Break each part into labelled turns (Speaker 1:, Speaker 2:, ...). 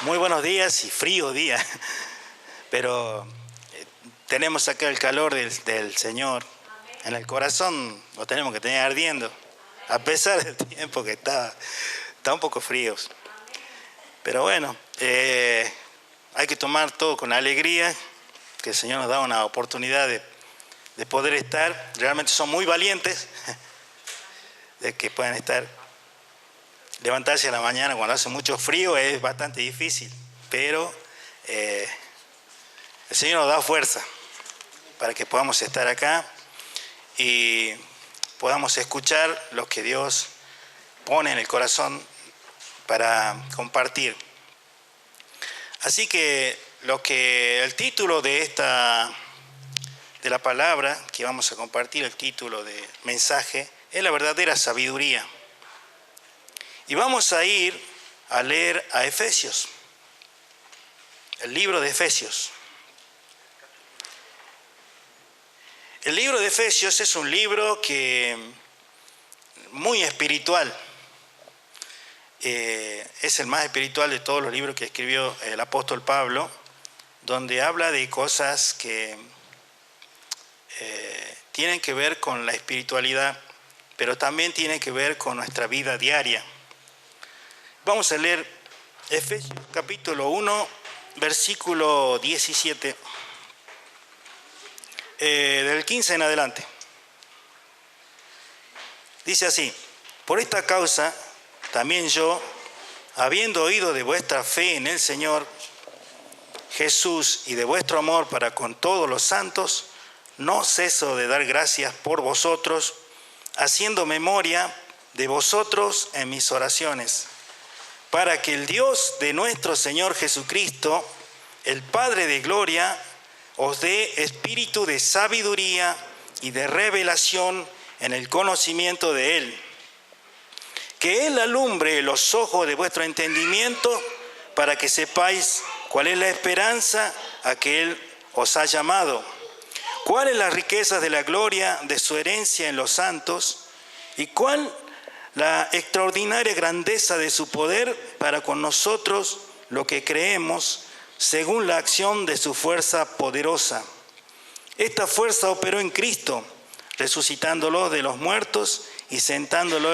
Speaker 1: Muy buenos días y frío día, pero tenemos acá el calor del Señor. En el corazón lo tenemos que tener ardiendo, a pesar del tiempo que está un poco frío. Pero bueno, hay que tomar todo con alegría, que el Señor nos da una oportunidad de poder estar. Realmente son muy valientes de que puedan estar. Levantarse a la mañana cuando hace mucho frío es bastante difícil, pero el Señor nos da fuerza para que podamos estar acá y podamos escuchar lo que Dios pone en el corazón para compartir. Así que el título de la palabra que vamos a compartir, el título de mensaje, es la verdadera sabiduría. Y vamos a ir a leer a Efesios, el libro de Efesios. El libro de Efesios es un libro muy espiritual. Es el más espiritual de todos los libros que escribió el apóstol Pablo, donde habla de cosas que tienen que ver con la espiritualidad, pero también tienen que ver con nuestra vida diaria. Vamos a leer Efesios capítulo 1, versículo 17, del 15 en adelante. Dice así: por esta causa también yo, habiendo oído de vuestra fe en el Señor Jesús y de vuestro amor para con todos los santos, no ceso de dar gracias por vosotros, haciendo memoria de vosotros en mis oraciones, para que el Dios de nuestro Señor Jesucristo, el Padre de gloria, os dé espíritu de sabiduría y de revelación en el conocimiento de Él. Que Él alumbre los ojos de vuestro entendimiento, para que sepáis cuál es la esperanza a que Él os ha llamado, cuáles las riquezas de la gloria de su herencia en los santos, y cuál la extraordinaria grandeza de su poder para con nosotros, lo que creemos, según la acción de su fuerza poderosa. Esta fuerza operó en Cristo, resucitándolo de los muertos y sentándolo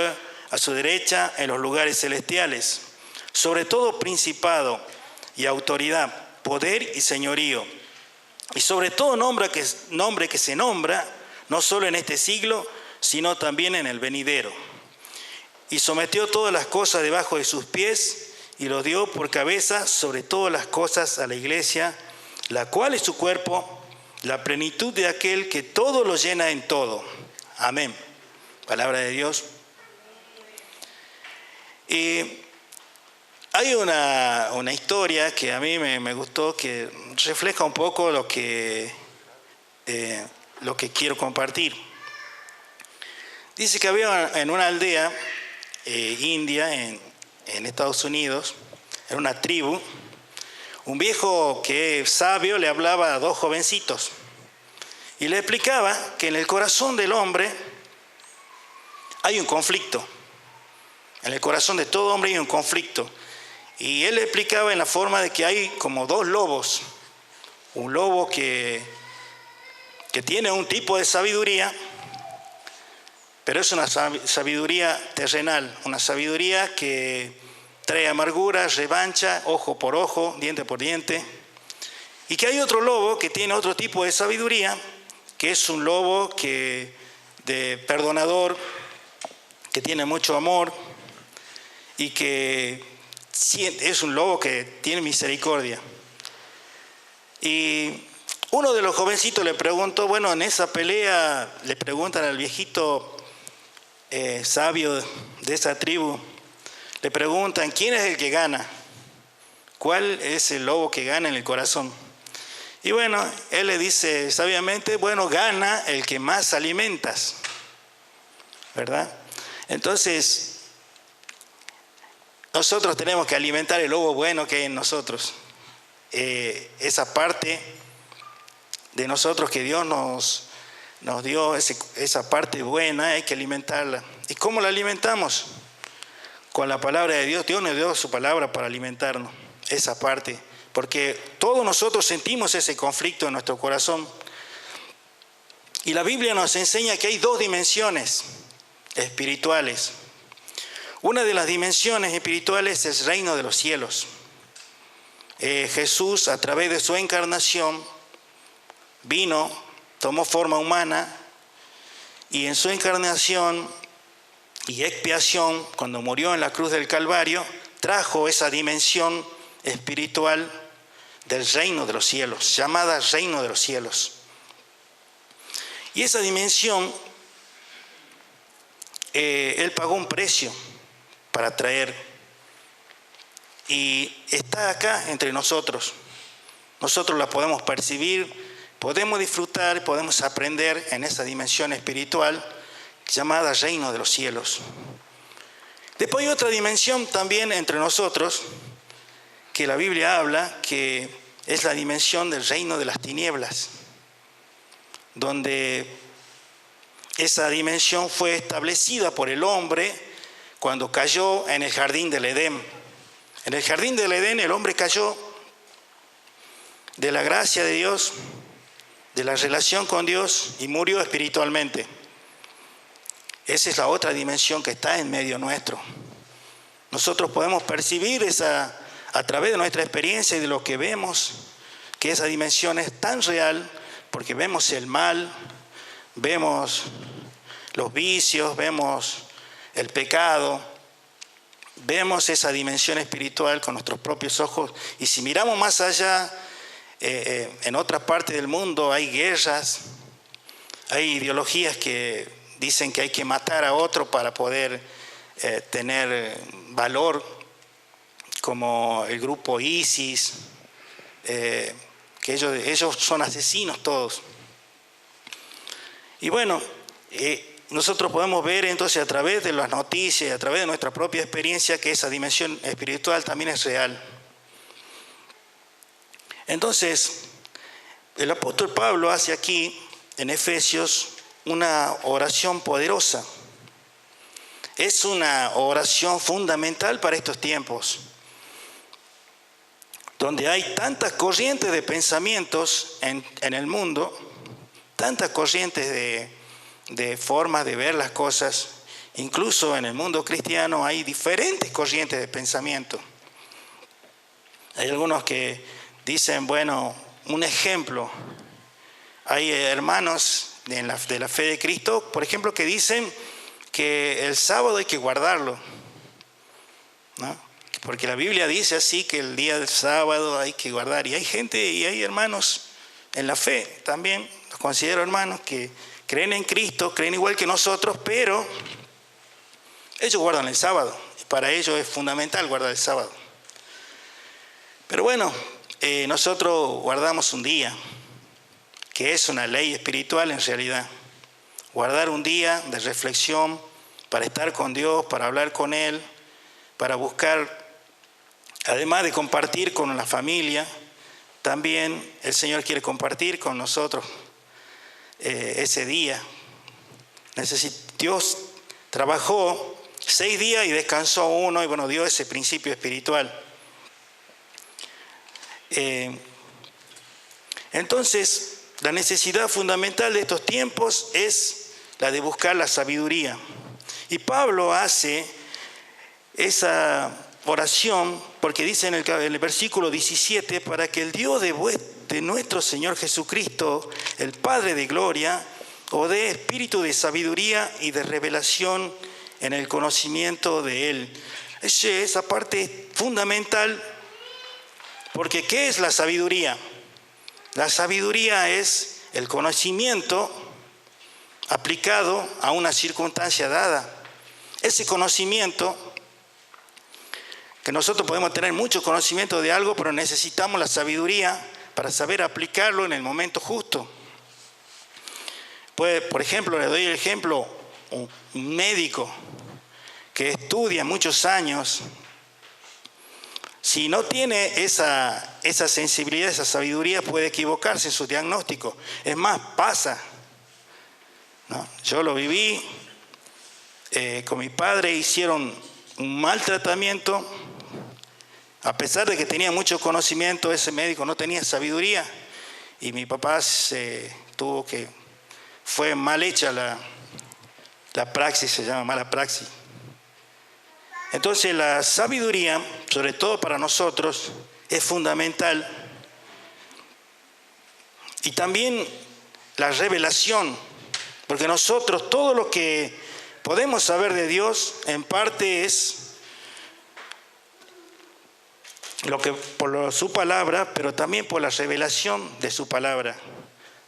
Speaker 1: a su derecha en los lugares celestiales, sobre todo principado y autoridad, poder y señorío, y sobre todo nombre que se nombra, no solo en este siglo, sino también en el venidero. Y sometió todas las cosas debajo de sus pies, y lo dio por cabeza sobre todas las cosas a la iglesia, la cual es su cuerpo, la plenitud de aquel que todo lo llena en todo. Amén. Palabra de Dios. Y hay una historia que a mí me gustó, que refleja un poco lo que quiero compartir. Dice que había en una aldea india en Estados Unidos, en una tribu, un viejo que sabio le hablaba a dos jovencitos y le explicaba que en el corazón del hombre hay un conflicto. En el corazón de todo hombre hay un conflicto. Y él le explicaba en la forma de que hay como dos lobos. Un lobo que tiene un tipo de sabiduría, pero es una sabiduría terrenal, una sabiduría que trae amargura, revancha, ojo por ojo, diente por diente. Y que hay otro lobo que tiene otro tipo de sabiduría, que es un lobo de perdonador, que tiene mucho amor y que es un lobo que tiene misericordia. Y uno de los jovencitos le preguntó, bueno, en esa pelea le preguntan al viejito sabio de esa tribu, le preguntan, ¿quién es el que gana? ¿Cuál es el lobo que gana en el corazón? Y bueno, él le dice sabiamente, bueno, gana el que más alimentas, ¿verdad? Entonces, nosotros tenemos que alimentar el lobo bueno que hay en nosotros. Esa parte de nosotros que Dios nos dio, esa parte buena, hay que alimentarla. ¿Y cómo la alimentamos? Con la palabra de Dios. Dios nos dio su palabra para alimentarnos. esa parte, porque todos nosotros sentimos ese conflicto en nuestro corazón. Y la Biblia nos enseña que hay dos dimensiones espirituales. Una de las dimensiones espirituales es el reino de los cielos. Jesús, a través de su encarnación, vino, tomó forma humana, y en su encarnación y expiación, cuando murió en la cruz del Calvario, trajo esa dimensión espiritual del reino de los cielos, llamada reino de los cielos. Y esa dimensión, Él pagó un precio para traer, y está acá entre nosotros. Nosotros la podemos percibir, podemos disfrutar, podemos aprender en esa dimensión espiritual llamada reino de los cielos. Después hay otra dimensión también entre nosotros, que la Biblia habla, que es la dimensión del reino de las tinieblas, donde esa dimensión fue establecida por el hombre cuando cayó en el jardín del Edén. En el jardín del Edén el hombre cayó de la gracia de Dios, de la relación con Dios, y murió espiritualmente. Esa es la otra dimensión que está en medio nuestro. Nosotros podemos percibir esa, a través de nuestra experiencia y de lo que vemos, que esa dimensión es tan real, porque vemos el mal, vemos los vicios, vemos el pecado, vemos esa dimensión espiritual con nuestros propios ojos. Y si miramos más allá, en otra parte del mundo hay guerras, hay ideologías que dicen que hay que matar a otro para poder tener valor, como el grupo ISIS, que ellos son asesinos todos. Y bueno, nosotros podemos ver entonces a través de las noticias, a través de nuestra propia experiencia, que esa dimensión espiritual también es real. Entonces, el apóstol Pablo hace aquí en Efesios una oración poderosa. Es una oración fundamental para estos tiempos, donde hay tantas corrientes de pensamientos en el mundo, tantas corrientes de formas de ver las cosas. Incluso en el mundo cristiano hay diferentes corrientes de pensamiento. Hay algunos que dicen, bueno, un ejemplo, hay hermanos de la fe de Cristo, por ejemplo, que dicen que el sábado hay que guardarlo, ¿no? Porque la Biblia dice así, que el día del sábado hay que guardar. Y hay gente y hay hermanos en la fe también, los considero hermanos, que creen en Cristo, creen igual que nosotros, pero ellos guardan el sábado. Para ellos es fundamental guardar el sábado. Pero bueno, nosotros guardamos un día, que es una ley espiritual en realidad. Guardar un día de reflexión para estar con Dios, para hablar con Él, para buscar, además de compartir con la familia, también el Señor quiere compartir con nosotros ese día. Dios trabajó 6 días y descansó uno, y bueno, dio ese principio espiritual. Entonces, la necesidad fundamental de estos tiempos es la de buscar la sabiduría. Y Pablo hace esa oración porque dice en el versículo 17, para que el Dios de nuestro Señor Jesucristo, el Padre de gloria, os dé espíritu de sabiduría y de revelación en el conocimiento de Él. Esa parte es fundamental, porque ¿qué es la sabiduría? La sabiduría es el conocimiento aplicado a una circunstancia dada. Ese conocimiento, que nosotros podemos tener mucho conocimiento de algo, pero necesitamos la sabiduría para saber aplicarlo en el momento justo. Pues, por ejemplo, le doy el ejemplo, un médico que estudia muchos años, si no tiene esa sensibilidad, esa sabiduría, puede equivocarse en su diagnóstico. Es más, pasa, ¿no? Yo lo viví, con mi padre hicieron un mal tratamiento A pesar de que tenía mucho conocimiento, ese médico no tenía sabiduría. Y mi papá fue mal hecha la praxis, se llama mala praxis. Entonces la sabiduría, sobre todo para nosotros, es fundamental. Y también la revelación, porque nosotros todo lo que podemos saber de Dios, en parte es por su palabra, pero también por la revelación de su palabra.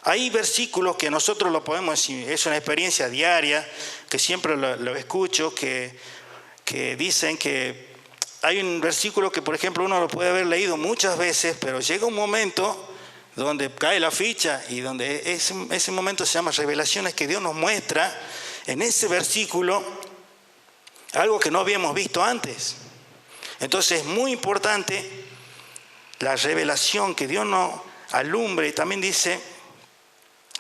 Speaker 1: Hay versículos que nosotros lo podemos decir, es una experiencia diaria, que siempre lo escucho, que dicen que hay un versículo que, por ejemplo, uno lo puede haber leído muchas veces, pero llega un momento donde cae la ficha y donde ese momento se llama revelaciones, que Dios nos muestra en ese versículo algo que no habíamos visto antes. Entonces es muy importante la revelación, que Dios nos alumbre. También dice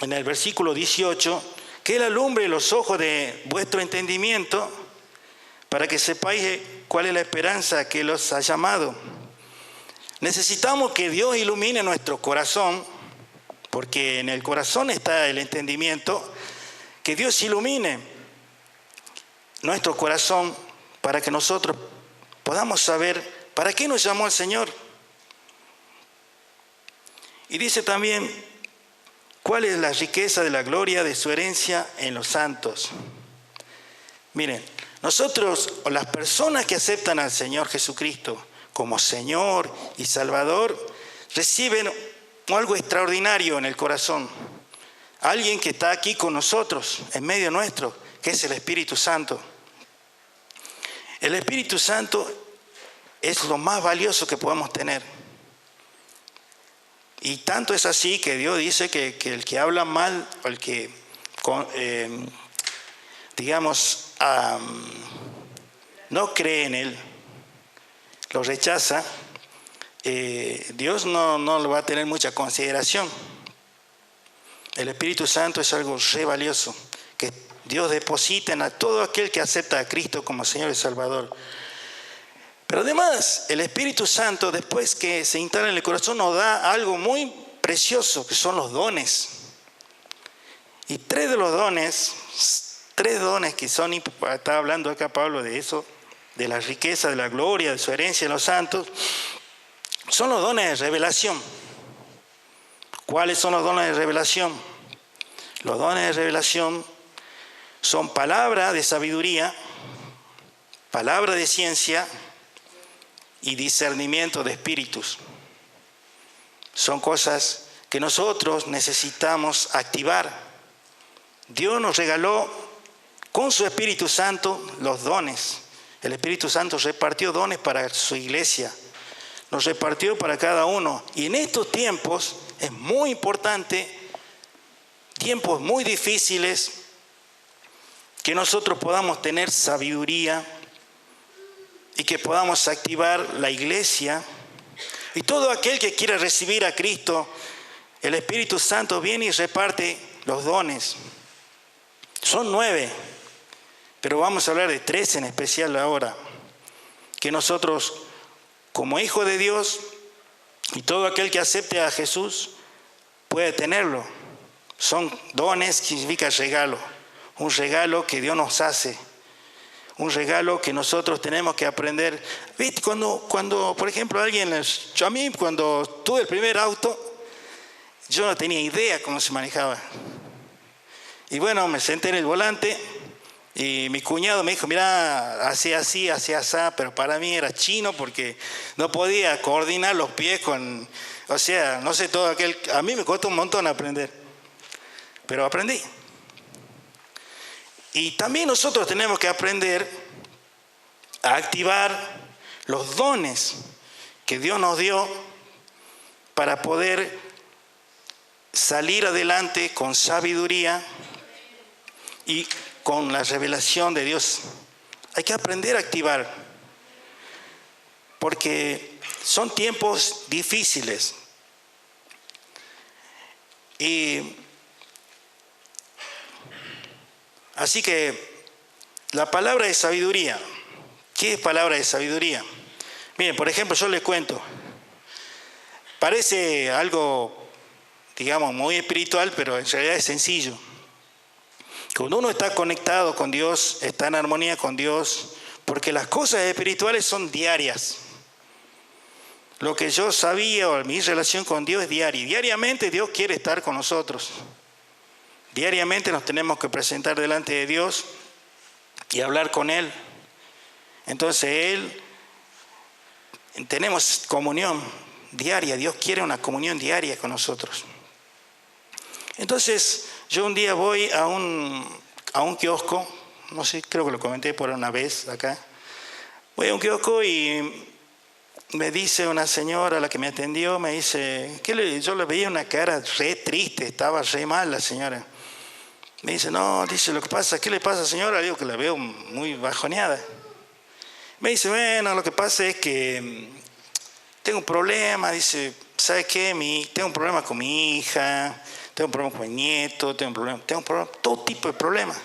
Speaker 1: en el versículo 18, que Él alumbre los ojos de vuestro entendimiento para que sepáis cuál es la esperanza que los ha llamado. Necesitamos que Dios ilumine nuestro corazón, porque en el corazón está el entendimiento. Que Dios ilumine nuestro corazón para que nosotros podamos saber para qué nos llamó el Señor. Y dice también, ¿cuál es la riqueza de la gloria de su herencia en los santos? Miren, nosotros, o las personas que aceptan al Señor Jesucristo como Señor y Salvador, reciben algo extraordinario en el corazón. Alguien que está aquí con nosotros, en medio nuestro, que es el Espíritu Santo. El Espíritu Santo es lo más valioso que podemos tener. Y tanto es así que Dios dice que el que habla mal, o el que, no cree en Él, lo rechaza, Dios no lo va a tener mucha consideración. El Espíritu Santo es algo re valioso, que Dios deposita en todo aquel que acepta a Cristo como Señor y Salvador. Pero además, el Espíritu Santo, después que se instala en el corazón, nos da algo muy precioso, que son los dones. Y tres dones que son, está hablando acá Pablo de eso, de la riqueza, de la gloria, de su herencia en los santos, son los dones de revelación. ¿Cuáles son los dones de revelación? Los dones de revelación son palabra de sabiduría, palabra de ciencia y discernimiento de espíritus. Son cosas que nosotros necesitamos activar. Dios nos regaló con su Espíritu Santo los dones. El Espíritu Santo repartió dones para su iglesia. Nos repartió para cada uno. Y en estos tiempos es muy importante, tiempos muy difíciles, que nosotros podamos tener sabiduría y que podamos activar la iglesia. Y todo aquel que quiera recibir a Cristo, el Espíritu Santo viene y reparte los dones. Son 9, pero vamos a hablar de 3 en especial ahora, que nosotros, como hijos de Dios, y todo aquel que acepte a Jesús, puede tenerlo. Son dones, que significa regalo, un regalo que Dios nos hace. Un regalo que nosotros tenemos que aprender. ¿Viste? Cuando por ejemplo, a mí cuando tuve el primer auto, yo no tenía idea cómo se manejaba. Y bueno, me senté en el volante y mi cuñado me dijo, mira, así, pero para mí era chino porque no podía coordinar los pies no sé, todo aquel. A mí me costó un montón aprender, pero aprendí. Y también nosotros tenemos que aprender a activar los dones que Dios nos dio para poder salir adelante con sabiduría y con la revelación de Dios. Hay que aprender a activar, porque son tiempos difíciles. Así que la palabra de sabiduría, ¿qué es palabra de sabiduría? Miren, por ejemplo, yo les cuento. Parece algo, digamos, muy espiritual, pero en realidad es sencillo. Cuando uno está conectado con Dios, está en armonía con Dios, porque las cosas espirituales son diarias. Lo que yo sabía o mi relación con Dios es diaria. Diariamente Dios quiere estar con nosotros. Diariamente nos tenemos que presentar delante de Dios y hablar con Él. Entonces tenemos comunión diaria. Dios quiere una comunión diaria con nosotros. Entonces yo un día voy a un kiosco, no sé, creo que lo comenté por una vez acá. Voy a un kiosco y me dice una señora, la que me atendió, me dice, yo le veía una cara re triste, estaba re mal la señora. Me dice, no, dice, lo que pasa, ¿qué le pasa, señora? Le digo que la veo muy bajoneada. Me dice, bueno, lo que pasa es que tengo un problema, dice, ¿sabe qué? Tengo un problema con mi hija, tengo un problema con mi nieto, tengo un problema, todo tipo de problemas.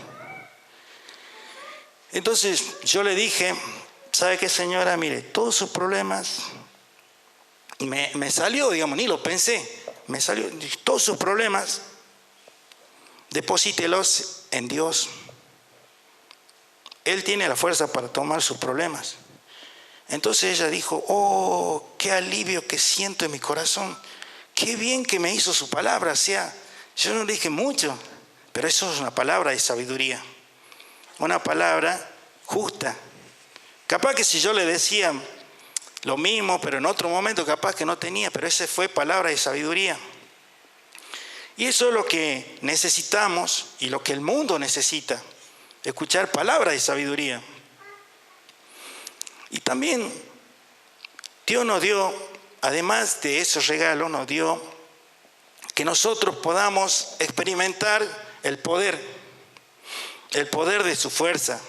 Speaker 1: Entonces yo le dije, ¿sabe qué, señora? Mire, todos sus problemas, me salió, digamos, ni lo pensé, me salió, todos sus problemas, deposítelos en Dios. Él tiene la fuerza para tomar sus problemas. Entonces ella dijo, oh, qué alivio que siento en mi corazón, qué bien que me hizo su palabra. O sea, yo no le dije mucho, pero eso es una palabra de sabiduría, una palabra justa. Capaz que si yo le decía lo mismo, pero en otro momento capaz que no tenía, pero esa fue palabra de sabiduría. Y eso es lo que necesitamos y lo que el mundo necesita, escuchar palabras de sabiduría. Y también Dios nos dio, además de esos regalos, nos dio que nosotros podamos experimentar el poder de su fuerza.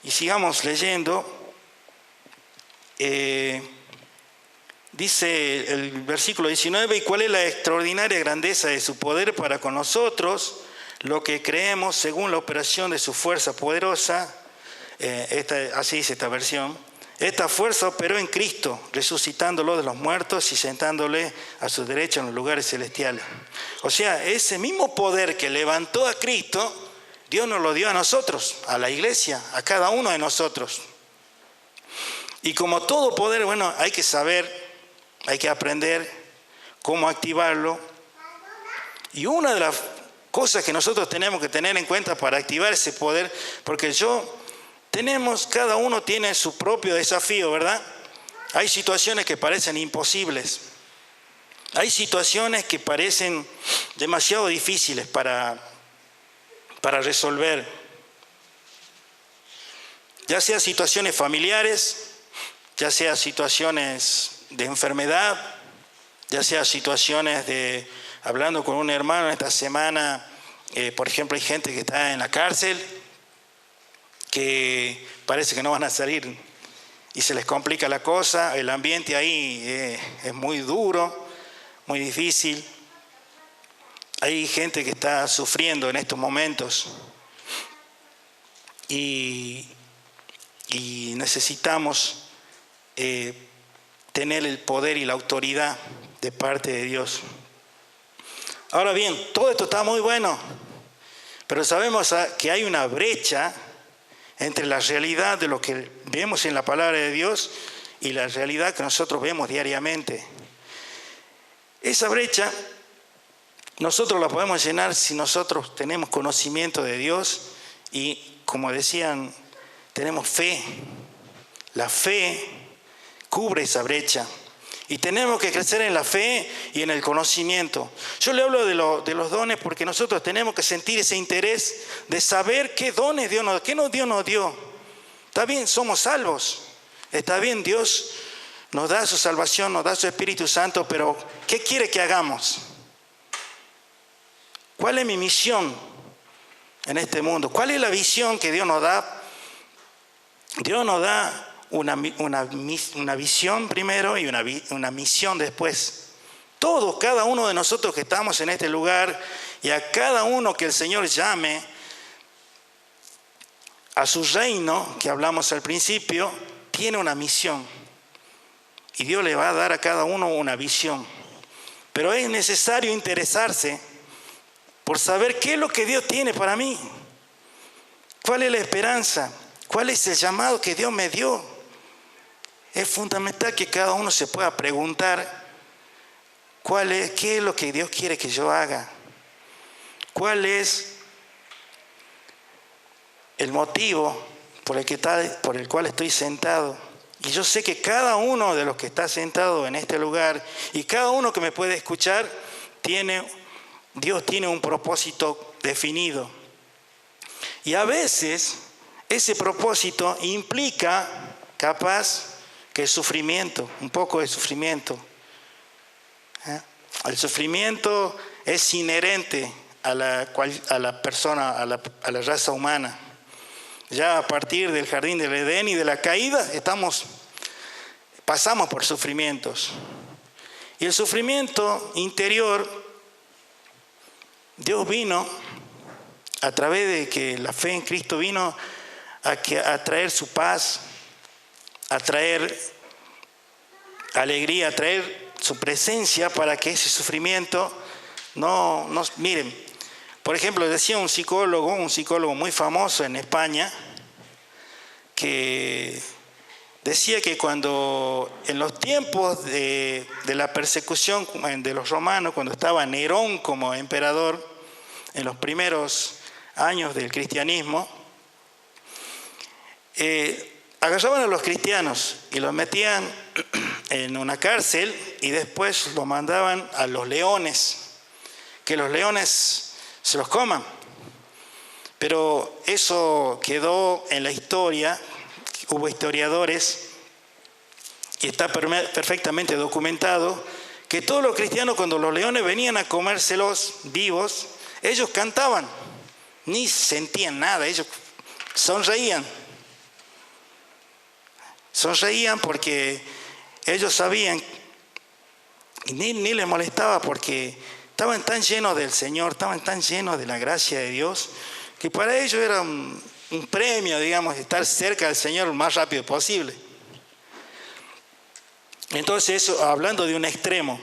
Speaker 1: Y sigamos leyendo. Dice el versículo 19, ¿y cuál es la extraordinaria grandeza de su poder para con nosotros, lo que creemos según la operación de su fuerza poderosa? Así dice esta versión. Esta fuerza operó en Cristo, resucitándolo de los muertos y sentándole a su derecha en los lugares celestiales. O sea, ese mismo poder que levantó a Cristo, Dios nos lo dio a nosotros, a la iglesia, a cada uno de nosotros. Y como todo poder, bueno, hay que saber, hay que aprender cómo activarlo. Y una de las cosas que nosotros tenemos que tener en cuenta para activar ese poder, porque cada uno tiene su propio desafío, ¿verdad? Hay situaciones que parecen imposibles. Hay situaciones que parecen demasiado difíciles para resolver. Ya sea situaciones familiares, ya sea situaciones de enfermedad, ya sea situaciones hablando con un hermano esta semana, por ejemplo, hay gente que está en la cárcel, que parece que no van a salir y se les complica la cosa, el ambiente ahí es muy duro, muy difícil. Hay gente que está sufriendo en estos momentos y necesitamos tener el poder y la autoridad de parte de Dios. Ahora bien, todo esto está muy bueno, pero sabemos que hay una brecha entre la realidad de lo que vemos en la palabra de Dios y la realidad que nosotros vemos diariamente. Esa brecha nosotros la podemos llenar si nosotros tenemos conocimiento de Dios y, como decían, tenemos fe. La fe cubre esa brecha. Y tenemos que crecer en la fe y en el conocimiento. Yo le hablo de los dones porque nosotros tenemos que sentir ese interés de saber qué dones Dios nos dio. Está bien, somos salvos. Está bien, Dios nos da su salvación, nos da su Espíritu Santo, pero ¿qué quiere que hagamos? ¿Cuál es mi misión en este mundo? ¿Cuál es la visión que Dios nos da? Dios nos da una visión primero y una misión después. Todos, cada uno de nosotros que estamos en este lugar y a cada uno que el Señor llame a su reino, que hablamos al principio, tiene una misión. y Dios le va a dar a cada uno una visión. Pero es necesario interesarse por saber qué es lo que Dios tiene para mí. ¿Cuál es la esperanza? ¿Cuál es el llamado que Dios me dio? Es fundamental que cada uno se pueda preguntar qué es lo que Dios quiere que yo haga. ¿Cuál es el motivo por el cual estoy sentado? Y yo sé que cada uno de los que está sentado en este lugar y cada uno que me puede escuchar, Dios tiene un propósito definido. Y a veces ese propósito implica, capaz, que el sufrimiento, un poco de sufrimiento. El sufrimiento es inherente a la persona, a la raza humana. Ya a partir del jardín del Edén y de la caída pasamos por sufrimientos. Y el sufrimiento interior, Dios vino a través de que la fe en Cristo vino a traer su paz, a traer alegría, a traer su presencia para que ese sufrimiento miren. Por ejemplo, decía un psicólogo muy famoso en España, que decía que cuando en los tiempos de la persecución de los romanos, cuando estaba Nerón como emperador, en los primeros años del cristianismo, agarraban a los cristianos y los metían en una cárcel y después los mandaban a los leones, que los leones se los coman. Pero eso quedó en la historia, hubo historiadores, y está perfectamente documentado, que todos los cristianos cuando los leones venían a comérselos vivos, ellos cantaban, ni sentían nada, ellos sonreían. Sonreían porque ellos sabían, y ni les molestaba porque estaban tan llenos del Señor, estaban tan llenos de la gracia de Dios, que para ellos era un premio, digamos, estar cerca del Señor lo más rápido posible. Entonces eso hablando de un extremo.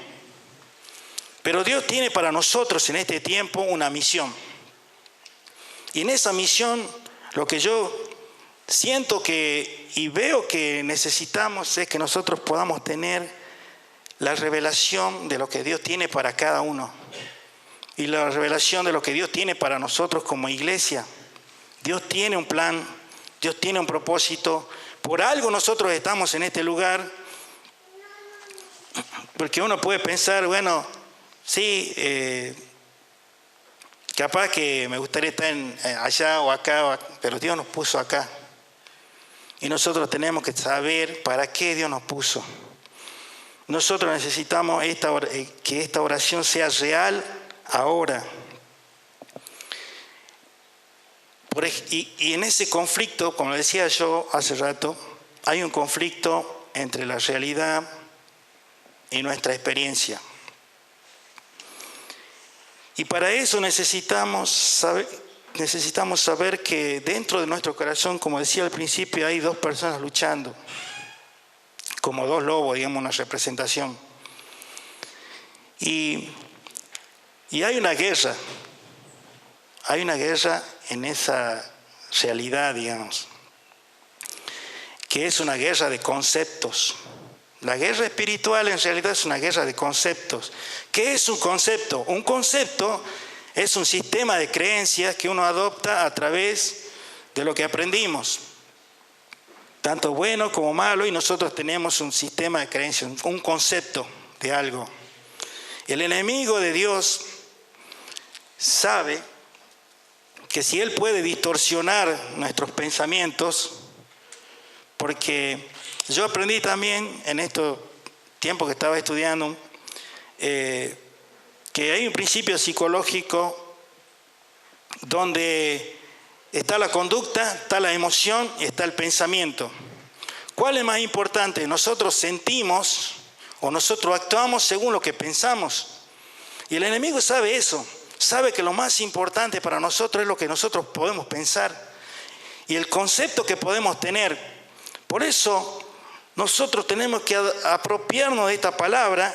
Speaker 1: Pero Dios tiene para nosotros en este tiempo una misión. Y en esa misión lo que yo siento y veo que necesitamos es que nosotros podamos tener la revelación de lo que Dios tiene para cada uno. Y la revelación de lo que Dios tiene para nosotros como iglesia. Dios tiene un plan, Dios tiene un propósito. Por algo nosotros estamos en este lugar. Porque uno puede pensar, bueno, sí, capaz que me gustaría estar allá o acá, pero Dios nos puso acá. Y nosotros tenemos que saber para qué Dios nos puso. Nosotros necesitamos que esta oración sea real ahora. Y en ese conflicto, como decía yo hace rato, hay un conflicto entre la realidad y nuestra experiencia. Y para eso necesitamos saber que dentro de nuestro corazón, como decía al principio, hay dos personas luchando, como dos lobos, digamos, una representación. Y hay una guerra en esa realidad, digamos, que es una guerra de conceptos. La guerra espiritual en realidad es una guerra de conceptos. ¿Qué es un concepto? Un concepto es un sistema de creencias que uno adopta a través de lo que aprendimos, tanto bueno como malo, y nosotros tenemos un sistema de creencias, un concepto de algo. El enemigo de Dios sabe que si él puede distorsionar nuestros pensamientos, porque yo aprendí también en estos tiempos que estaba estudiando que hay un principio psicológico donde está la conducta, está la emoción y está el pensamiento. ¿Cuál es más importante? Nosotros sentimos o nosotros actuamos según lo que pensamos. Y el enemigo sabe eso, sabe que lo más importante para nosotros es lo que nosotros podemos pensar y el concepto que podemos tener. Por eso nosotros tenemos que apropiarnos de esta palabra,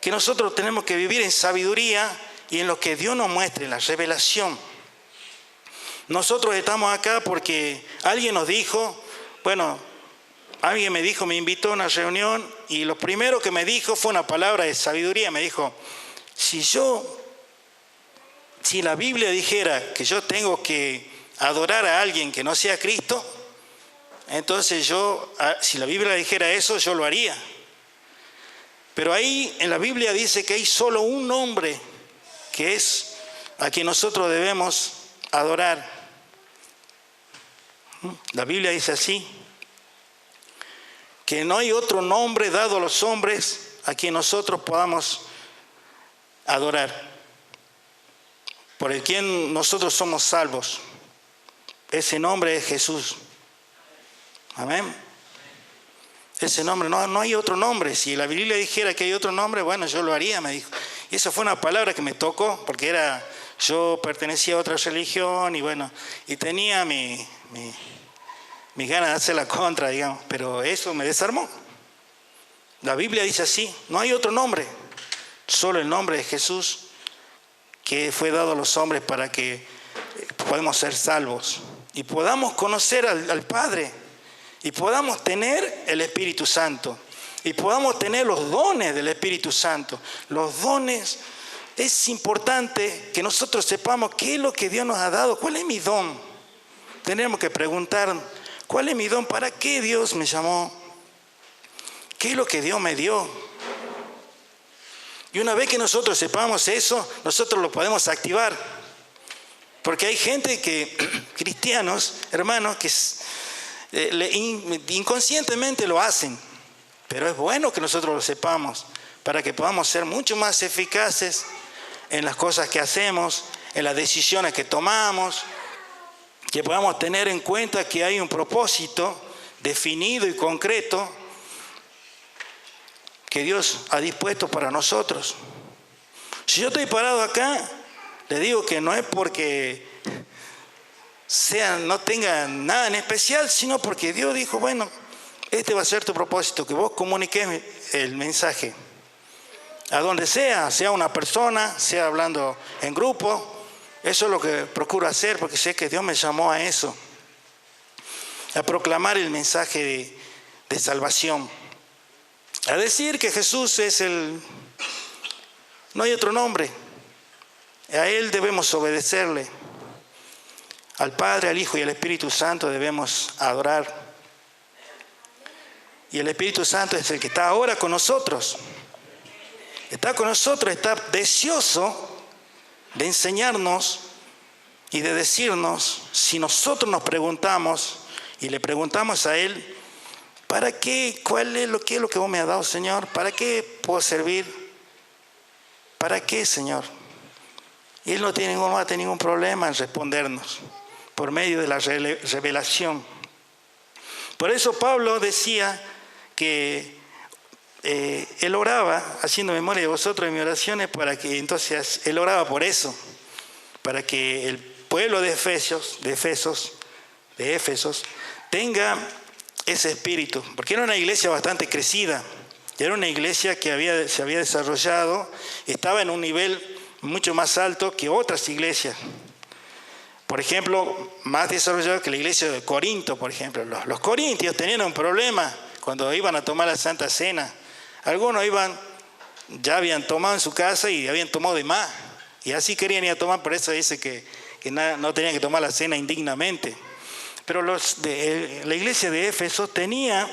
Speaker 1: que nosotros tenemos que vivir en sabiduría y en lo que Dios nos muestre, en la revelación. Nosotros estamos acá porque alguien nos dijo, alguien me dijo, me invitó a una reunión y lo primero que me dijo fue una palabra de sabiduría. Me dijo, si la Biblia dijera que yo tengo que adorar a alguien que no sea Cristo, entonces si la Biblia dijera eso, yo lo haría. Pero ahí en la Biblia dice que hay solo un hombre que es a quien nosotros debemos adorar. La Biblia dice así, que no hay otro nombre dado a los hombres a quien nosotros podamos adorar, por el quien nosotros somos salvos. Ese nombre es Jesús. Amén. Ese nombre, no hay otro nombre. Si la Biblia dijera que hay otro nombre, bueno, yo lo haría, me dijo. Y esa fue una palabra que me tocó, porque yo pertenecía a otra religión y tenía mis ganas de hacer la contra, digamos, pero eso me desarmó. La Biblia dice así, no hay otro nombre, solo el nombre de Jesús, que fue dado a los hombres para que podamos ser salvos y podamos conocer al Padre y podamos tener el Espíritu Santo y podamos tener los dones del Espíritu Santo. Los dones, es importante que nosotros sepamos qué es lo que Dios nos ha dado, cuál es mi don. Tenemos que preguntar, ¿cuál es mi don? ¿Para qué Dios me llamó? ¿Qué es lo que Dios me dio? Y una vez que nosotros sepamos eso, nosotros lo podemos activar. Porque hay gente cristianos, hermanos, que inconscientemente lo hacen. Pero es bueno que nosotros lo sepamos para que podamos ser mucho más eficaces en las cosas que hacemos, en las decisiones que tomamos, que podamos tener en cuenta que hay un propósito definido y concreto que Dios ha dispuesto para nosotros. Si yo estoy parado acá, le digo que no es porque no tenga nada en especial, sino porque Dios dijo, bueno, este va a ser tu propósito, que vos comuniques el mensaje. A donde sea una persona, sea hablando en grupo, eso es lo que procuro hacer, porque sé que Dios me llamó a eso, a proclamar el mensaje de salvación, a decir que Jesús es no hay otro nombre, a Él debemos obedecerle, al Padre, al Hijo y al Espíritu Santo debemos adorar. Y el Espíritu Santo es el que está ahora con nosotros. Está con nosotros, está deseoso de enseñarnos y de decirnos, si nosotros nos preguntamos y le preguntamos a Él, ¿para qué? ¿Qué es lo que vos me has dado, Señor? ¿Para qué puedo servir? ¿Para qué, Señor? Y Él no va a tener ningún problema en respondernos por medio de la revelación. Por eso Pablo decía que él oraba, haciendo memoria de vosotros en mis oraciones, entonces él oraba por eso, para que el pueblo de Éfesos tenga ese espíritu, porque era una iglesia bastante crecida, era una iglesia que se había desarrollado, estaba en un nivel mucho más alto que otras iglesias. Por ejemplo, más desarrollado que la iglesia de Corinto, por ejemplo. Los corintios tenían un problema cuando iban a tomar la Santa Cena. Algunos ya habían tomado en su casa y habían tomado de más. Y así querían ir a tomar, por eso dice que no tenían que tomar la cena indignamente. Pero la iglesia de Éfeso tenía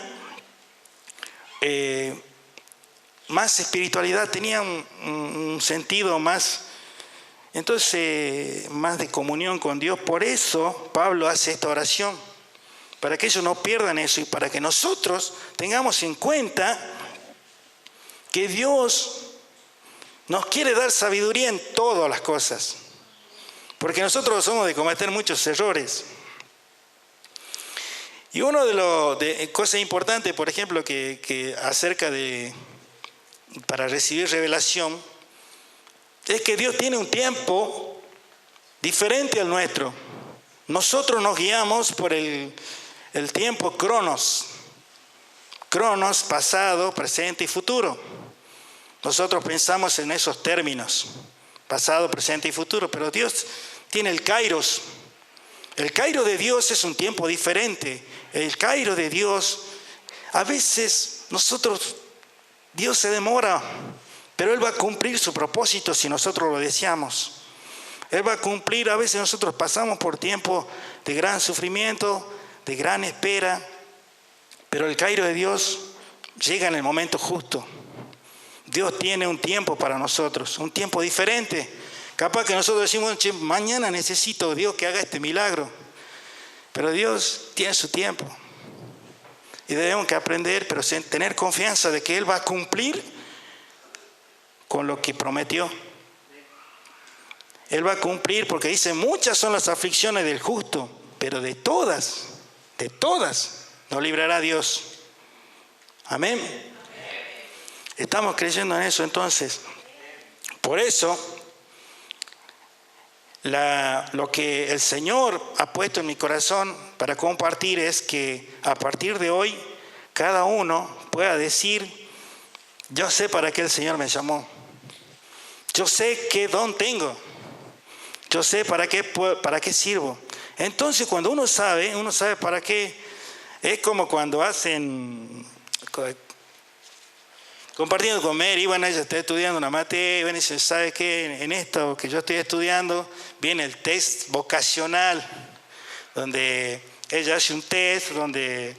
Speaker 1: más espiritualidad, tenía un sentido más, entonces, más de comunión con Dios. Por eso Pablo hace esta oración, para que ellos no pierdan eso y para que nosotros tengamos en cuenta que Dios nos quiere dar sabiduría en todas las cosas, porque nosotros somos de cometer muchos errores. Y uno de cosas importantes, por ejemplo, que acerca para recibir revelación, es que Dios tiene un tiempo diferente al nuestro. Nosotros nos guiamos por el tiempo cronos, Cronos, pasado, presente y futuro. Nosotros pensamos en esos términos, pasado, presente y futuro, pero Dios tiene el kairos. El kairos de Dios es un tiempo diferente. El kairos de Dios, a veces Dios se demora, pero Él va a cumplir su propósito si nosotros lo deseamos. Él va a cumplir, a veces nosotros pasamos por tiempos de gran sufrimiento, de gran espera, pero el kairos de Dios llega en el momento justo. Dios tiene un tiempo para nosotros, un tiempo diferente. Capaz que nosotros decimos, che, mañana necesito Dios que haga este milagro. Pero Dios tiene su tiempo. Y debemos que aprender, pero tener confianza de que Él va a cumplir con lo que prometió. Él va a cumplir porque dice, muchas son las aflicciones del justo, pero de todas nos librará Dios. Amén. Estamos creyendo en eso entonces. Por eso, lo que el Señor ha puesto en mi corazón para compartir es que a partir de hoy, cada uno pueda decir, yo sé para qué el Señor me llamó. Yo sé qué don tengo. Yo sé para qué sirvo. Entonces, cuando uno sabe para qué. Es como cuando hacen... Compartiendo con Mary, bueno, ella está estudiando una materia, y bueno, dice, ¿sabe qué? En esto que yo estoy estudiando, viene el test vocacional, donde ella hace un test, donde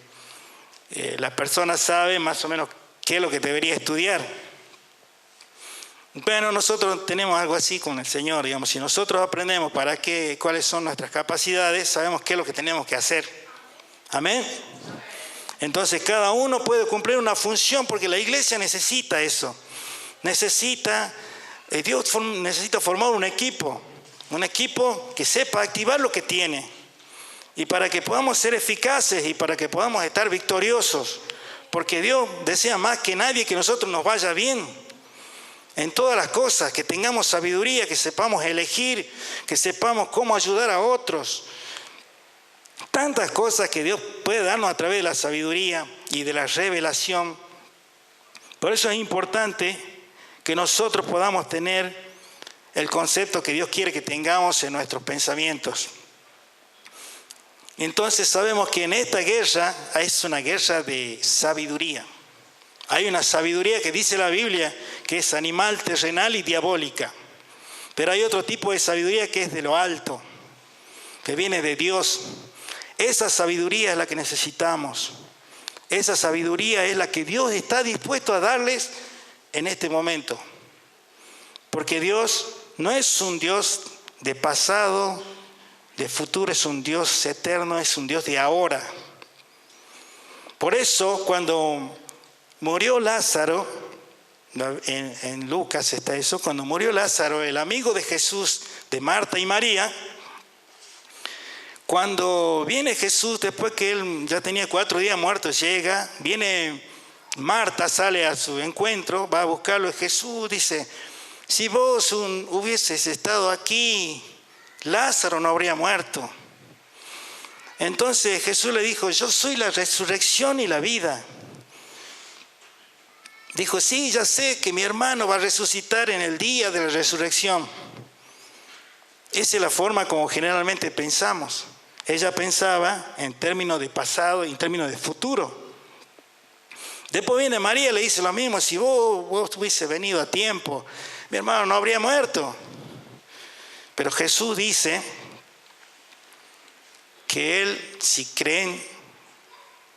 Speaker 1: la persona sabe más o menos qué es lo que debería estudiar. Bueno, nosotros tenemos algo así con el Señor, digamos, si nosotros aprendemos para qué, cuáles son nuestras capacidades, sabemos qué es lo que tenemos que hacer. Amén. Entonces cada uno puede cumplir una función porque la iglesia necesita eso. Dios necesita formar un equipo que sepa activar lo que tiene. Y para que podamos ser eficaces y para que podamos estar victoriosos. Porque Dios desea más que nadie que nosotros nos vaya bien en todas las cosas, que tengamos sabiduría, que sepamos elegir, que sepamos cómo ayudar a otros. Tantas cosas que Dios puede darnos a través de la sabiduría y de la revelación. Por eso es importante que nosotros podamos tener el concepto que Dios quiere que tengamos en nuestros pensamientos. Entonces sabemos que en esta guerra es una guerra de sabiduría. Hay una sabiduría que dice la Biblia que es animal, terrenal y diabólica. Pero hay otro tipo de sabiduría que es de lo alto, que viene de Dios. Esa sabiduría es la que necesitamos. Esa sabiduría es la que Dios está dispuesto a darles en este momento. Porque Dios no es un Dios de pasado, de futuro, es un Dios eterno, es un Dios de ahora. Por eso, cuando murió Lázaro, en Lucas está eso, cuando murió Lázaro, el amigo de Jesús, de Marta y María, cuando viene Jesús, después que él ya tenía 4 días muerto, llega, viene Marta, sale a su encuentro, va a buscarlo a Jesús, dice, si vos hubieses estado aquí, Lázaro no habría muerto. Entonces Jesús le dijo, yo soy la resurrección y la vida. Dijo, sí, ya sé que mi hermano va a resucitar en el día de la resurrección. Esa es la forma como generalmente pensamos. Ella pensaba en términos de pasado y en términos de futuro. Después viene María y le dice lo mismo, si vos hubiese venido a tiempo, mi hermano no habría muerto. Pero Jesús dice que él, si creen,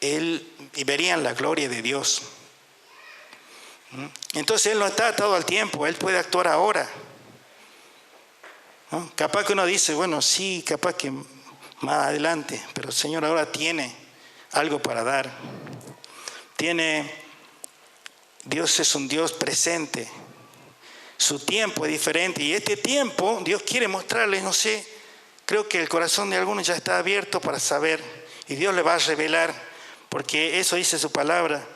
Speaker 1: él verían la gloria de Dios. Entonces él no está atado al tiempo, él puede actuar ahora. ¿No? Capaz que uno dice, bueno, sí, capaz que más adelante, pero el Señor ahora tiene algo para dar. Dios es un Dios presente. Su tiempo es diferente y este tiempo Dios quiere mostrarles, no sé, creo que el corazón de algunos ya está abierto para saber y Dios le va a revelar, porque eso dice su palabra.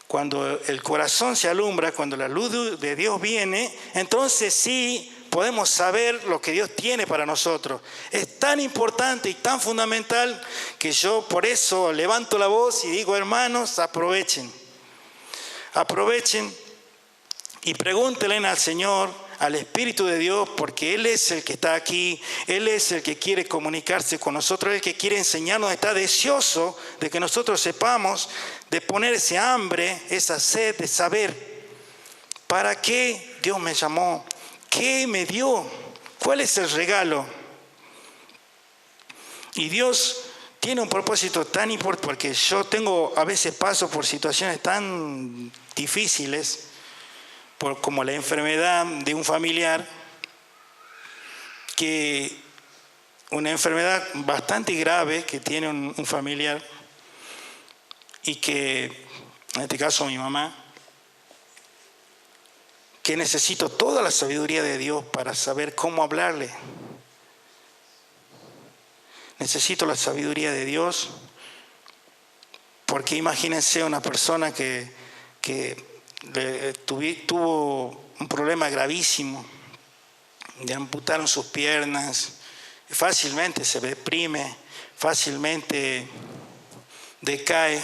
Speaker 1: Cuando el corazón se alumbra, cuando la luz de Dios viene, entonces sí podemos saber lo que Dios tiene para nosotros. Es tan importante y tan fundamental que yo por eso levanto la voz y digo, hermanos, aprovechen. aprovechen y pregúntenle al Señor, al Espíritu de Dios, porque Él es el que está aquí, Él es el que quiere comunicarse con nosotros, el que quiere enseñarnos, está deseoso de que nosotros sepamos, de poner ese hambre, esa sed de saber para qué Dios me llamó, qué me dio, cuál es el regalo. Y Dios tiene un propósito tan importante, porque yo a veces paso por situaciones tan difíciles, como la enfermedad de un familiar, una enfermedad bastante grave que tiene un familiar, y que, en este caso mi mamá, que necesito toda la sabiduría de Dios para saber cómo hablarle. Necesito la sabiduría de Dios, porque imagínense una persona que tuvo un problema gravísimo, le amputaron sus piernas, fácilmente se deprime, fácilmente decae.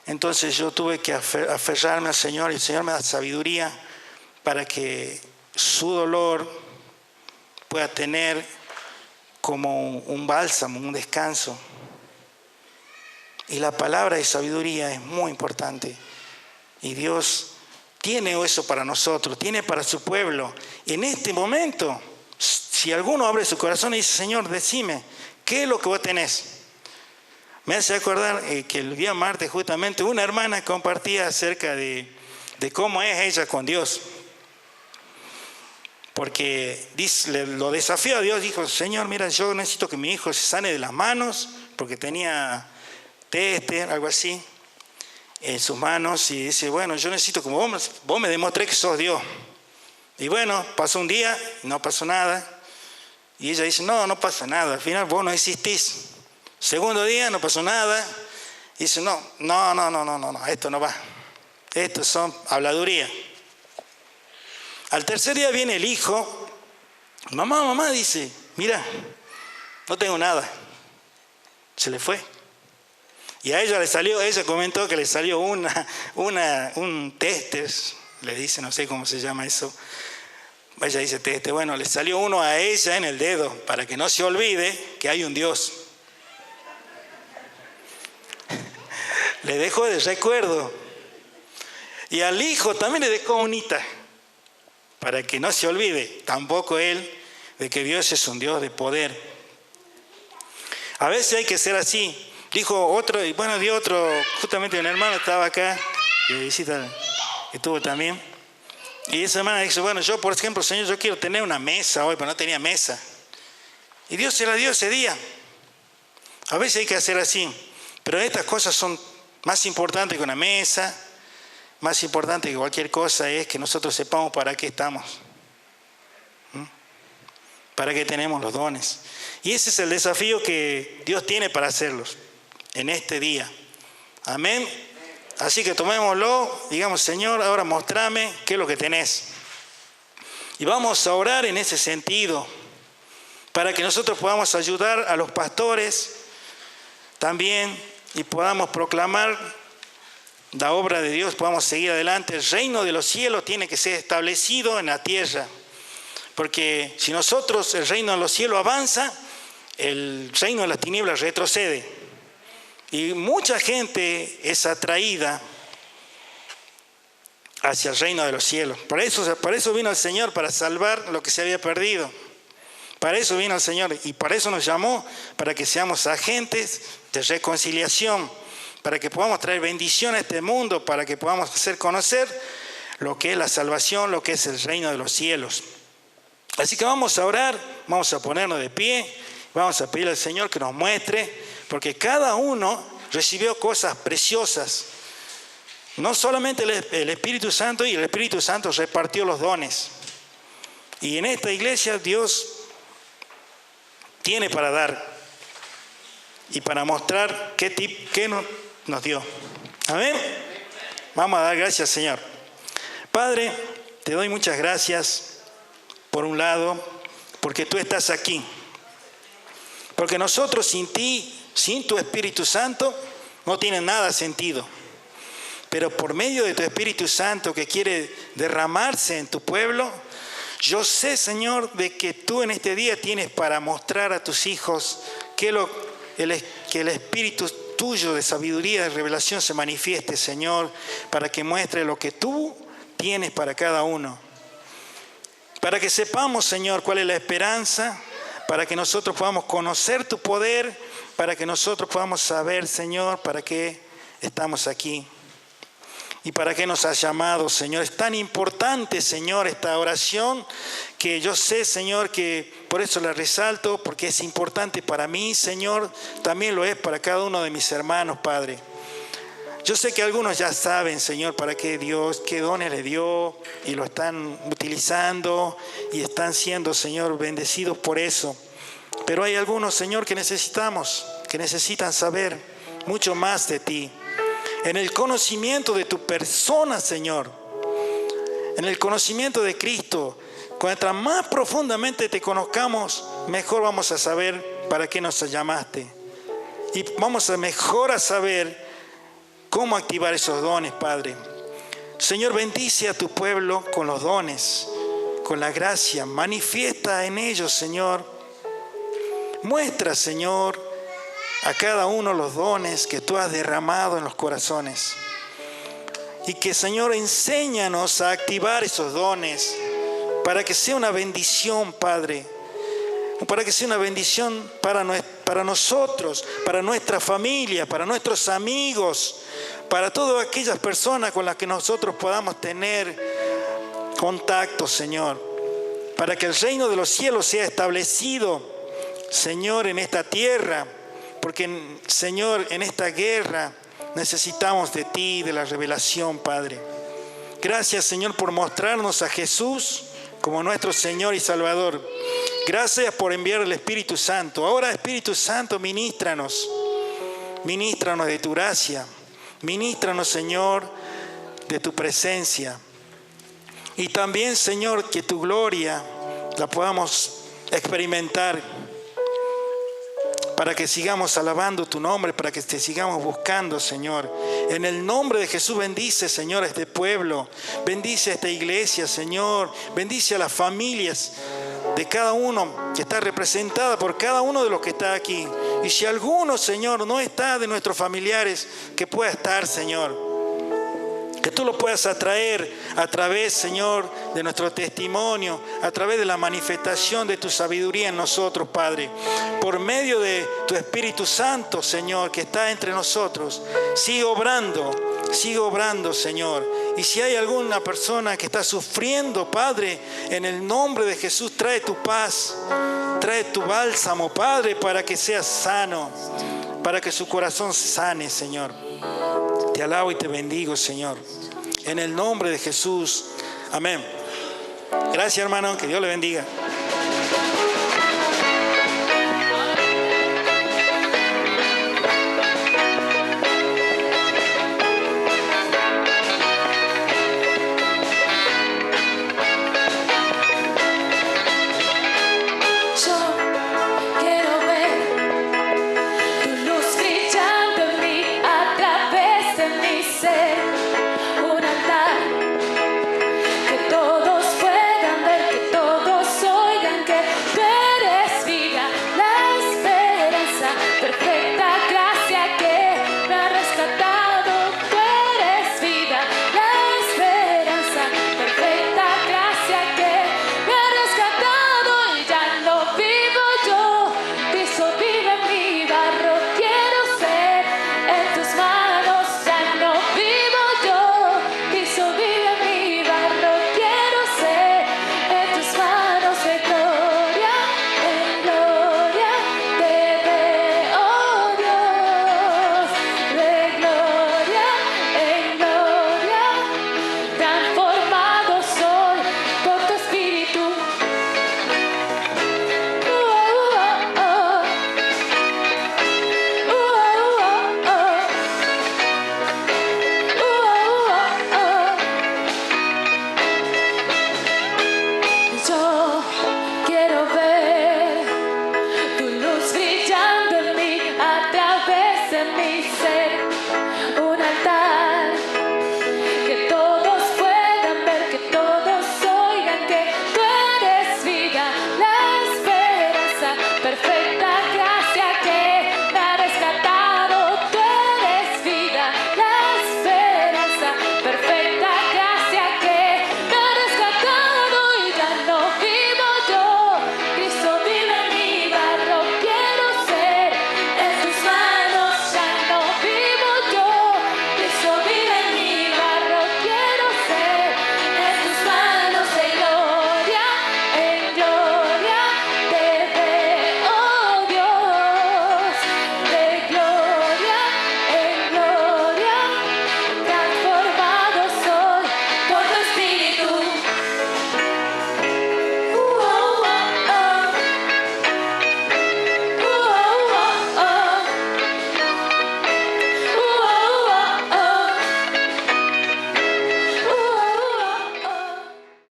Speaker 1: Entonces yo tuve que aferrarme al Señor, y el Señor me da sabiduría para que su dolor pueda tener como un bálsamo, un descanso. Y la palabra de sabiduría es muy importante. Y Dios tiene eso para nosotros, tiene para su pueblo. En este momento, si alguno abre su corazón y dice, Señor, decime, ¿qué es lo que vos tenés? Me hace acordar que el día martes justamente una hermana compartía acerca de cómo es ella con Dios. Porque lo desafió a Dios, dijo, Señor, mira, yo necesito que mi hijo se sane de las manos, porque tenía algo así, en sus manos, y dice, bueno, yo necesito que vos me demostrés que sos Dios. Y bueno, pasó un día, no pasó nada, y ella dice, no pasa nada, al final vos no existís. Segundo día, no pasó nada, y dice, no, esto no va, esto son habladurías. Al tercer día viene el hijo, mamá, dice, mira, no tengo nada, se le fue. Y a ella ella comentó que le salió un tester, le dice, no sé cómo se llama eso. Ella dice tester, bueno, le salió uno a ella en el dedo, para que no se olvide que hay un Dios. Le dejó de recuerdo. Y al hijo también le dejó unita, para que no se olvide, tampoco él, de que Dios es un Dios de poder. A veces hay que ser así. Dijo otro, y bueno, dio otro, justamente un hermano estaba acá, de visita, estuvo también. Y esa hermana dice, bueno, yo por ejemplo, Señor, yo quiero tener una mesa hoy, pero no tenía mesa. Y Dios se la dio ese día. A veces hay que hacer así, pero estas cosas son más importantes que una mesa, más importante que cualquier cosa es que nosotros sepamos para qué estamos, para qué tenemos los dones. Y ese es el desafío que Dios tiene para hacerlos en este día. Amén. Así que tomémoslo, digamos, Señor, ahora mostrame qué es lo que tenés. Y vamos a orar en ese sentido, para que nosotros podamos ayudar a los pastores también y podamos proclamar la obra de Dios, podamos seguir adelante. El reino de los cielos tiene que ser establecido en la tierra, porque si nosotros, el reino de los cielos avanza, el reino de las tinieblas retrocede. Y mucha gente es atraída hacia el reino de los cielos. Para eso vino el Señor, para salvar lo que se había perdido. Para eso vino el Señor y para eso nos llamó, para que seamos agentes de reconciliación, para que podamos traer bendición a este mundo, para que podamos hacer conocer lo que es la salvación, lo que es el reino de los cielos. Así que vamos a orar, vamos a ponernos de pie, vamos a pedirle al Señor que nos muestre, porque cada uno recibió cosas preciosas. No solamente el Espíritu Santo, y el Espíritu Santo repartió los dones. Y en esta iglesia Dios tiene para dar y para mostrar qué nos dio. Amén. Vamos a dar gracias, Señor. Padre, te doy muchas gracias, por un lado, porque tú estás aquí. Porque nosotros sin ti, sin tu Espíritu Santo, no tiene nada sentido. pero por medio de tu Espíritu Santo que quiere derramarse en tu pueblo, yo sé, Señor, de que tú en este día tienes para mostrar a tus hijos que el Espíritu tuyo de sabiduría, de revelación se manifieste, Señor, para que muestre lo que tú tienes para cada uno. Para que sepamos, Señor, cuál es la esperanza, para que nosotros podamos conocer tu poder, para que nosotros podamos saber, Señor, para qué estamos aquí. Y para qué nos has llamado, Señor. Es tan importante, Señor, esta oración que yo sé, Señor, que por eso la resalto, porque es importante para mí, Señor. También lo es para cada uno de mis hermanos, Padre. Yo sé que algunos ya saben, Señor, para qué Dios, qué dones le dio y lo están utilizando y están siendo, Señor, bendecidos por eso. Pero hay algunos, Señor, que necesitan saber mucho más de ti. En el conocimiento de tu persona, Señor, en el conocimiento de Cristo, cuanto más profundamente te conozcamos, mejor vamos a saber para qué nos llamaste. Y vamos a mejor a saber cómo activar esos dones, Padre. Señor, bendice a tu pueblo con los dones, con la gracia. Manifiesta en ellos, Señor. Muestra, Señor, a cada uno los dones que tú has derramado en los corazones. Y que, Señor, enséñanos a activar esos dones para que sea una bendición, Padre. Para que sea una bendición para nosotros, para nuestra familia, para nuestros amigos, para todas aquellas personas con las que nosotros podamos tener contacto, Señor. Para que el reino de los cielos sea establecido, Señor, en esta tierra. Porque, Señor, en esta guerra necesitamos de ti, de la revelación, Padre. Gracias, Señor, por mostrarnos a Jesús como nuestro Señor y Salvador. Gracias por enviar el Espíritu Santo. Ahora, Espíritu Santo, ministranos. Ministranos de tu gracia. Ministranos, Señor, de tu presencia. Y también, Señor, que tu gloria la podamos experimentar, para que sigamos alabando tu nombre, para que te sigamos buscando, Señor. En el nombre de Jesús, bendice, Señor, a este pueblo. Bendice a esta iglesia, Señor. Bendice a las familias de cada uno que está representada por cada uno de los que está aquí. Y si alguno, Señor, no está de nuestros familiares, que pueda estar, Señor. Que tú lo puedas atraer a través, Señor, de nuestro testimonio, a través de la manifestación de tu sabiduría en nosotros, Padre. Por medio de tu Espíritu Santo, Señor, que está entre nosotros. Sigue obrando, Señor. Y si hay alguna persona que está sufriendo, Padre, en el nombre de Jesús, trae tu paz, trae tu bálsamo, Padre, para que sea sano, para que su corazón se sane, Señor. Te alabo y te bendigo, Señor. En el nombre de Jesús. Amén. Gracias, hermano. Que Dios le bendiga.